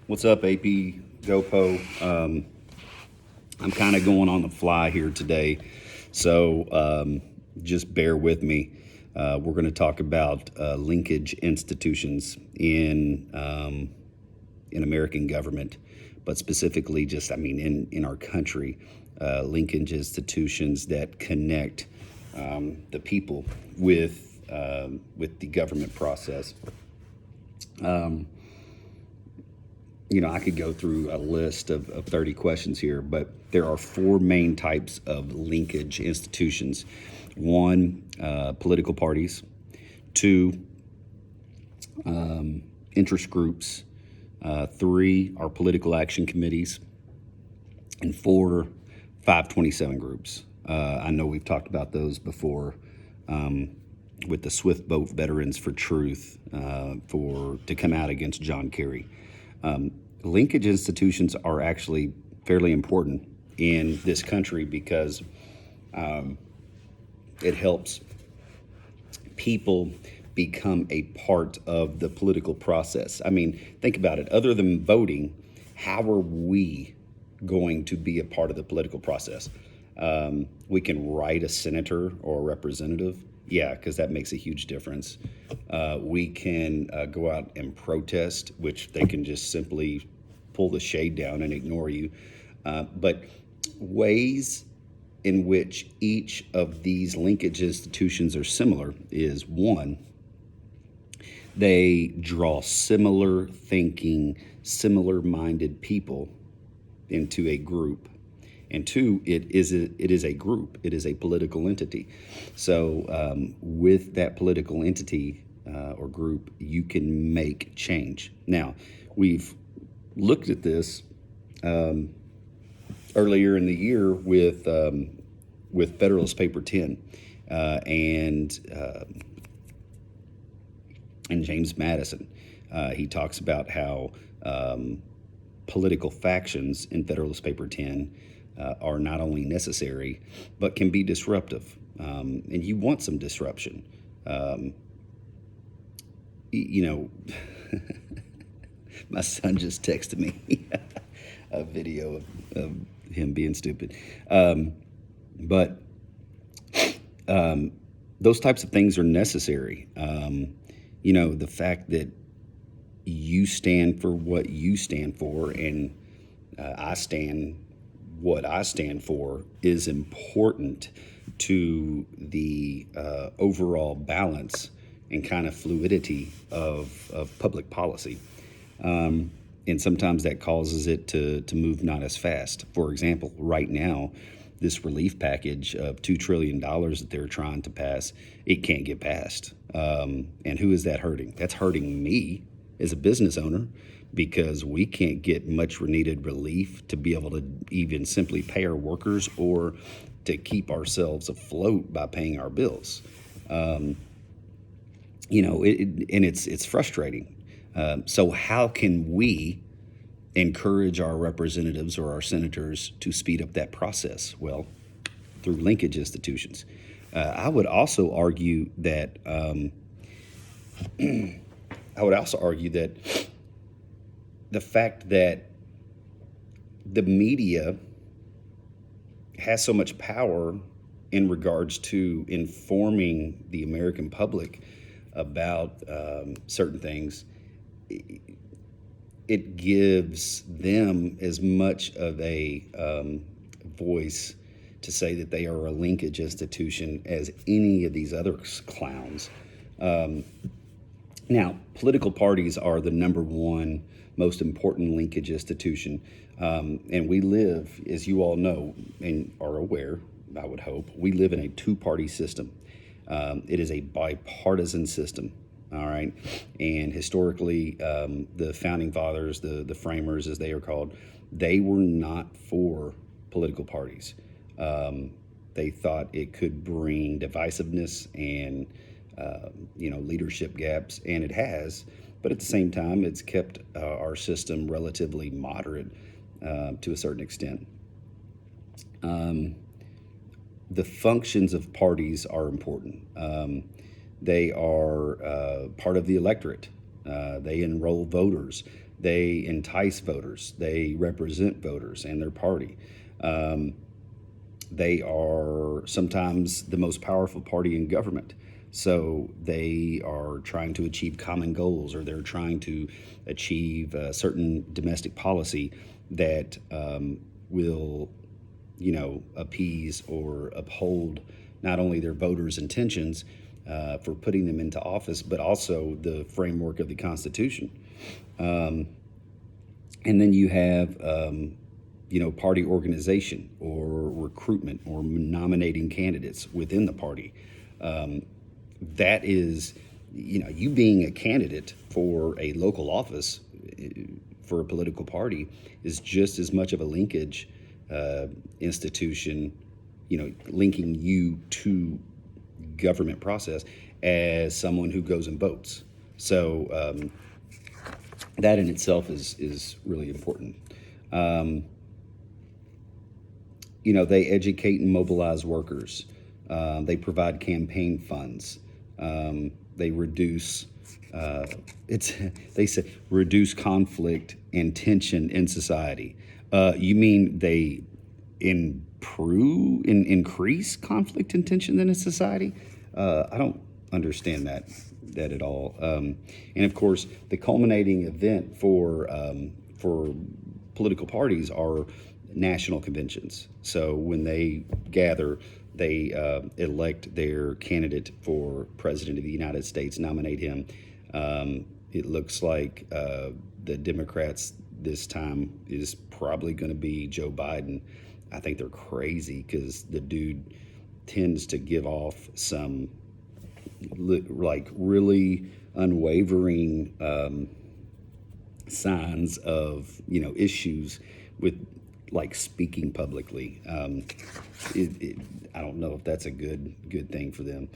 What's up, AP GoPo? I'm kind of going on the fly here today, so just bear with me. We're going to talk about linkage institutions in American government, but specifically in our country, linkage institutions that connect the people with the government process. I could go through a list of 30 questions here, but there are four main types of linkage institutions. One, political parties. Two, interest groups. Three are political action committees. And four, 527 groups. I know we've talked about those before with the Swift Boat Veterans for Truth to come out against John Kerry. Linkage institutions are actually fairly important in this country because it helps people become a part of the political process. I mean, think about it. Other than voting, how are we going to be a part of the political process? We can write a senator or a representative. Yeah, because that makes a huge difference. We can go out and protest, which they can just simply pull the shade down and ignore you. But ways in which each of these linkage institutions are similar is one, they draw similar thinking, similar minded people into a group. And two, it is a group. It is a political entity. So with that political entity or group, you can make change. Now, we've looked at this earlier in the year with Federalist Paper 10 and James Madison. He talks about how political factions in Federalist Paper 10 are not only necessary, but can be disruptive. And you want some disruption. My son just texted me a video of him being stupid. But those types of things are necessary. The fact that you stand for what you stand for and I stand what I stand for is important to the overall balance and kind of fluidity of public policy. And sometimes that causes it to move not as fast. For example, right now, this relief package of $2 trillion that they're trying to pass, it can't get passed. And who is that hurting? That's hurting me as a business owner, because we can't get much needed relief to be able to even simply pay our workers or to keep ourselves afloat by paying our bills. It's frustrating. So how can we encourage our representatives or our senators to speed up that process? Well, through linkage institutions. I would also argue that the fact that the media has so much power in regards to informing the American public about certain things, it gives them as much of a voice to say that they are a linkage institution as any of these other clowns. Now, political parties are the number one most important linkage institution. And we live, as you all know and are aware, I would hope, we live in a two-party system. It is a bipartisan system, all right? And historically, the founding fathers, the framers, as they are called, they were not for political parties. They thought it could bring divisiveness and leadership gaps, and it has. But at the same time, it's kept our system relatively moderate to a certain extent. The functions of parties are important. They are part of the electorate. They enroll voters. They entice voters. They represent voters and their party. They are sometimes the most powerful party in government. So they are trying to achieve common goals, or they're trying to achieve a certain domestic policy that will, appease or uphold not only their voters' intentions for putting them into office, but also the framework of the Constitution. And then you have, party organization or recruitment or nominating candidates within the party. That is, you being a candidate for a local office for a political party is just as much of a linkage institution, linking you to government process as someone who goes and votes. So that in itself is really important. They educate and mobilize workers. They provide campaign funds. They reduce they say reduce conflict and tension in society. You mean they increase conflict and tension in a society? I don't understand that at all. And of course, the culminating event for political parties are national conventions. So when they gather, they elect their candidate for president of the United States, nominate him. It looks like the Democrats this time is probably going to be Joe Biden. I think they're crazy because the dude tends to give off some really unwavering signs of issues with speaking publicly. I don't know if that's a good thing for them.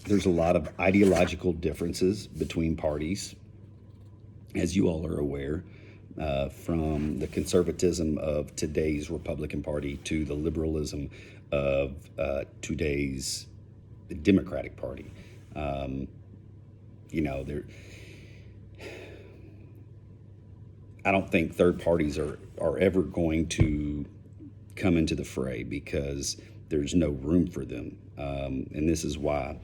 There's a lot of ideological differences between parties, as you all are aware, from the conservatism of today's Republican Party to the liberalism of today's Democratic Party. I don't think third parties are ever going to come into the fray because there's no room for them. And this is why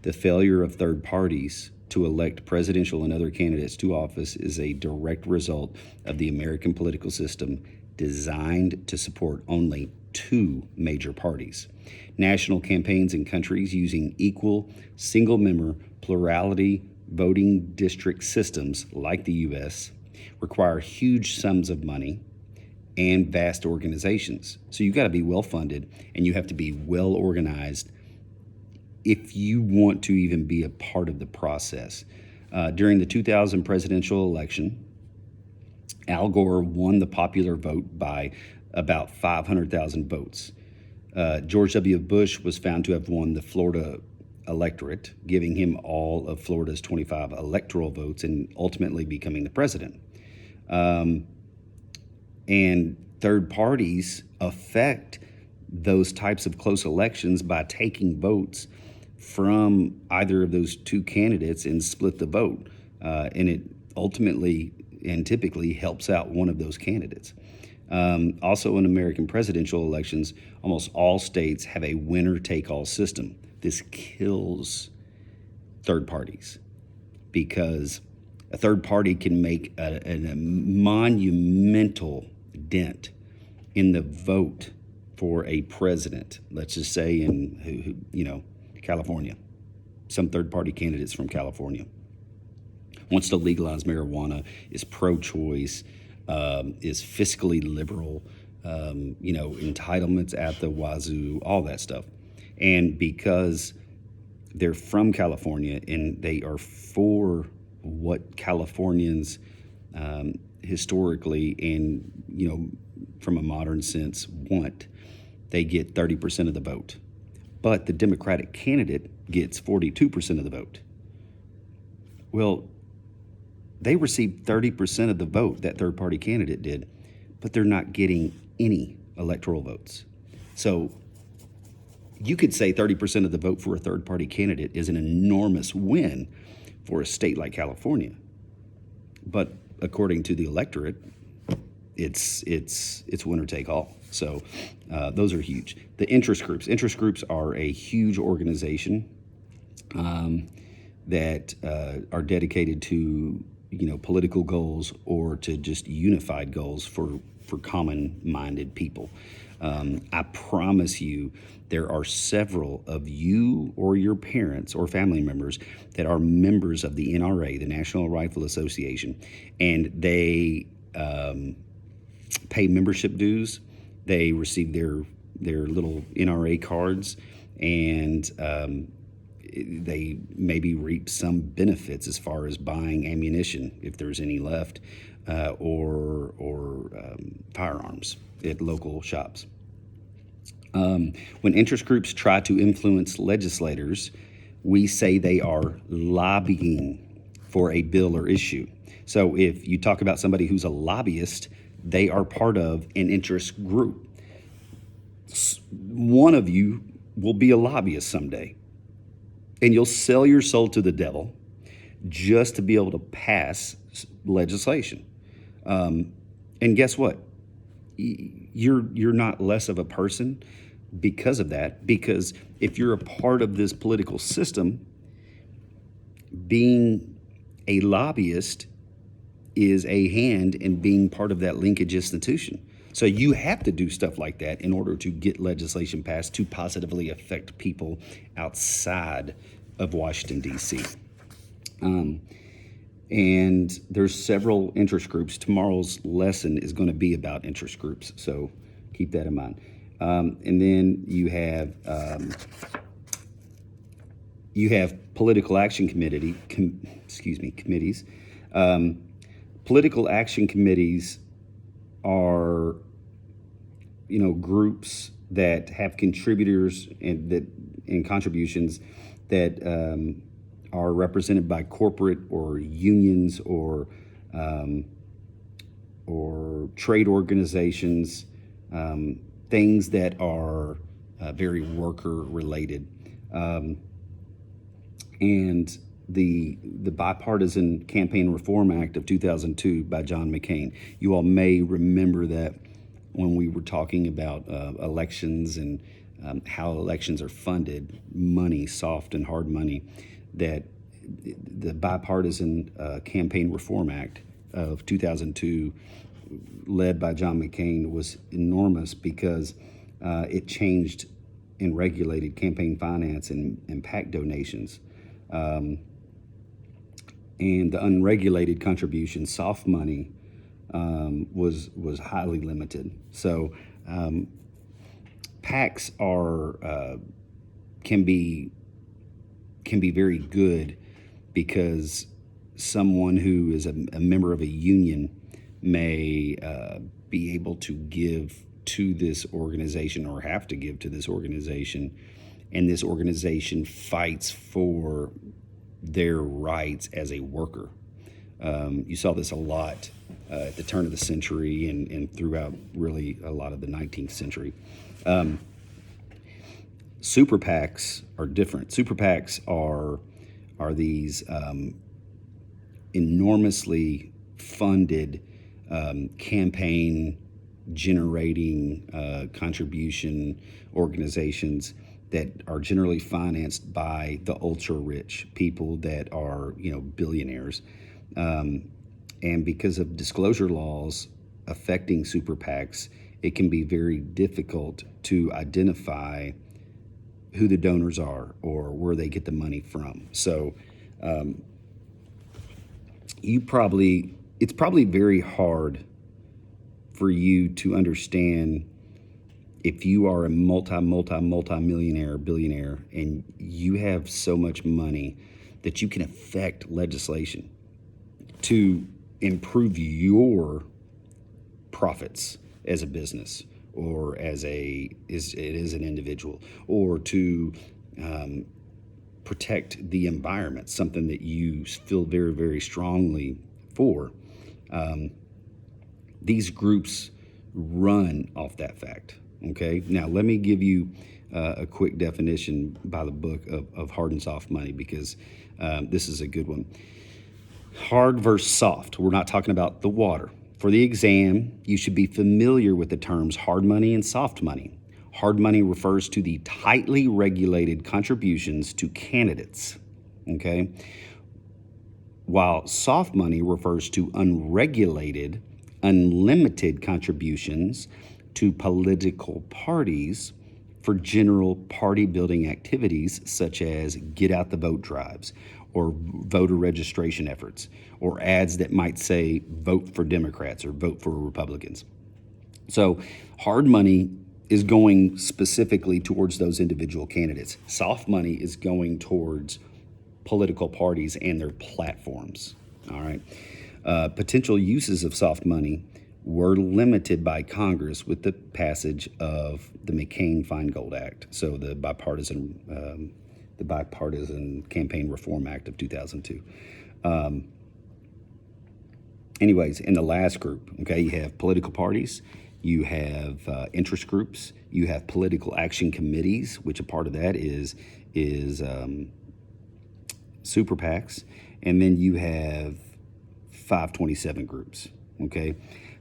the failure of third parties to elect presidential and other candidates to office is a direct result of the American political system designed to support only two major parties. National campaigns in countries using equal single-member plurality voting district systems like the U.S. require huge sums of money and vast organizations. So you've got to be well-funded and you have to be well-organized if you want to even be a part of the process. During the 2000 presidential election, Al Gore won the popular vote by about 500,000 votes. George W. Bush was found to have won the Florida electorate, giving him all of Florida's 25 electoral votes and ultimately becoming the president. And third parties affect those types of close elections by taking votes from either of those two candidates and split the vote. And it ultimately and typically helps out one of those candidates. Also in American presidential elections, almost all states have a winner-take-all system. This kills third parties because a third party can make a monumental dent in the vote for a president. Let's just say in California, some third party candidates from California wants to legalize marijuana, is pro-choice, is fiscally liberal, entitlements at the wazoo, all that stuff. And because they're from California and they are for what Californians historically and, from a modern sense want, they get 30% of the vote. But the Democratic candidate gets 42% of the vote. Well, they received 30% of the vote, that third party candidate did, but they're not getting any electoral votes. So you could say 30% of the vote for a third party candidate is an enormous win for a state like California. But according to the electorate, it's winner take all. So those are huge. The interest groups are a huge organization that are dedicated to political goals or to just unified goals for common-minded people. I promise you, there are several of you or your parents or family members that are members of the NRA, the National Rifle Association, and they pay membership dues. They receive their little NRA cards, and they maybe reap some benefits as far as buying ammunition, if there's any left, or firearms at local shops. When interest groups try to influence legislators, we say they are lobbying for a bill or issue. So if you talk about somebody who's a lobbyist, they are part of an interest group. One of you will be a lobbyist someday, and you'll sell your soul to the devil just to be able to pass legislation. And guess what? You're not less of a person because of that, because if you're a part of this political system, being a lobbyist is a hand in being part of that linkage institution. So you have to do stuff like that in order to get legislation passed to positively affect people outside of Washington, D.C. And there's several interest groups. Tomorrow's lesson is going to be about interest groups, so keep that in mind. And then you have political action committees. Political action committees are, groups that have contributors and contributions that are represented by corporate or unions or trade organizations, things that are very worker related. And the Bipartisan Campaign Reform Act of 2002 by John McCain. You all may remember that when we were talking about elections and how elections are funded, money, soft and hard money, that the Bipartisan Campaign Reform Act of 2002, led by John McCain, was enormous because it changed and regulated campaign finance and PAC donations. And the unregulated contribution, soft money, was highly limited. So PACs can be very good because someone who is a member of a union may be able to give to this organization or have to give to this organization, and this organization fights for their rights as a worker. You saw this a lot at the turn of the century and throughout really a lot of the 19th century. Super PACs are different. Super PACs are these enormously funded campaign generating contribution organizations that are generally financed by the ultra rich people that are billionaires, and because of disclosure laws affecting super PACs, it can be very difficult to identify who the donors are or where they get the money from. So it's probably very hard for you to understand if you are a multi-millionaire, billionaire, and you have so much money that you can affect legislation to improve your profits as a business or as an individual, or to protect the environment, something that you feel very, very strongly for. These groups run off that fact. Okay, now let me give you a quick definition by the book of hard and soft money, because This is a good one. Hard versus soft. We're not talking about the water. For the exam, you should be familiar with the terms hard money and soft money. Hard money refers to the tightly regulated contributions to candidates, okay? While soft money refers to unregulated, unlimited contributions to political parties for general party building activities such as get out the vote drives or voter registration efforts or ads that might say vote for Democrats or vote for Republicans. So hard money is going specifically towards those individual candidates. Soft money is going towards political parties and their platforms. All right. Potential uses of soft money were limited by Congress with the passage of the McCain-Feingold Act, so the bipartisan Campaign Reform Act of 2002. Anyways, in the last group, okay, you have political parties, you have interest groups, you have political action committees, which a part of that is super PACs, and then you have 527 groups, okay?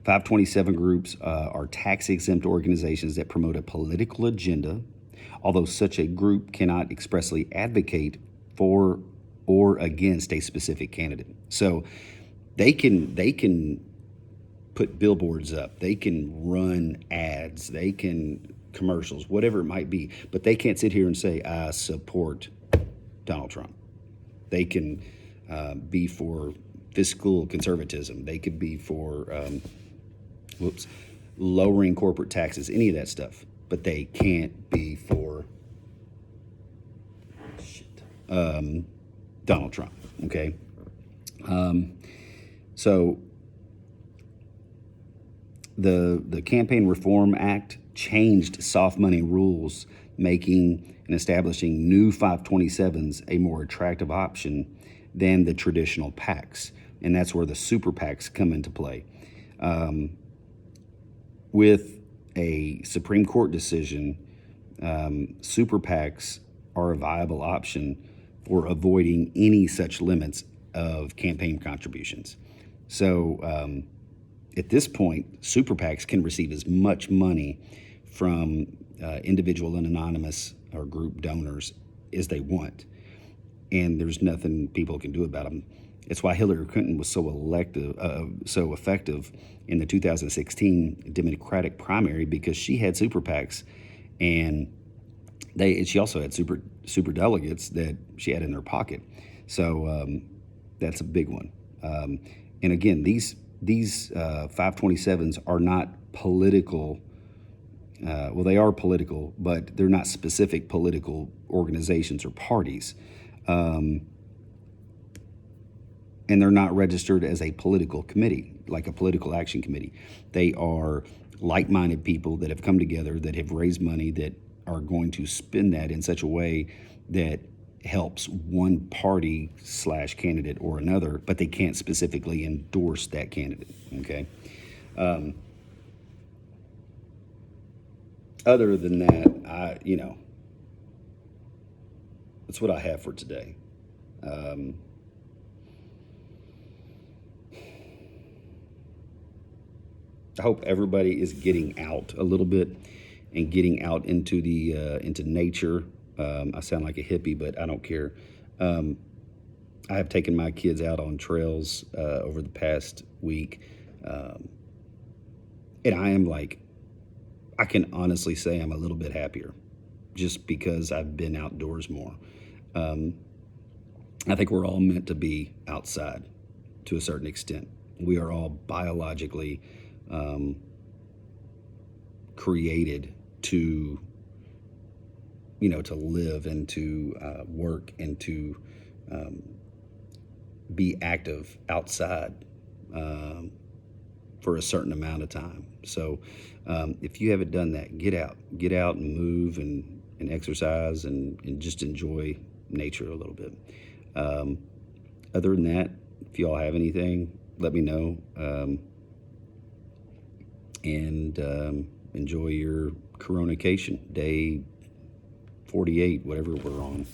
527 groups are tax-exempt organizations that promote a political agenda, although such a group cannot expressly advocate for or against a specific candidate. So they can put billboards up, they can run ads, they can commercials, whatever it might be, but they can't sit here and say, I support Donald Trump. They can be for fiscal conservatism. They could be for, lowering corporate taxes, any of that stuff. But they can't be for Donald Trump, okay? So the Campaign Reform Act changed soft money rules, making and establishing new 527s a more attractive option than the traditional PACs. And that's where the super PACs come into play. With a Supreme Court decision, super PACs are a viable option for avoiding any such limits of campaign contributions. So at this point, super PACs can receive as much money from individual and anonymous or group donors as they want, and there's nothing people can do about them. It's why Hillary Clinton was so effective in the 2016 Democratic primary, because she had super PACs, and she also had super delegates that she had in her pocket. So that's a big one. And again, these 527s are not political. Well, they are political, but they're not specific political organizations or parties. And they're not registered as a political committee, like a political action committee. They are like-minded people that have come together, that have raised money, that are going to spend that in such a way that helps one party / candidate or another, but they can't specifically endorse that candidate, okay? Other than that, that's what I have for today. I hope everybody is getting out a little bit and getting out into into nature. I sound like a hippie, but I don't care. I have taken my kids out on trails over the past week, and I can honestly say I'm a little bit happier just because I've been outdoors more. I think we're all meant to be outside to a certain extent. We are all biologically created to live and to work and to be active outside for a certain amount of time. So if you haven't done that, get out and move and exercise and just enjoy nature a little bit. Other than that, if you all have anything, let me know. And enjoy your coronation, day 48, whatever we're on.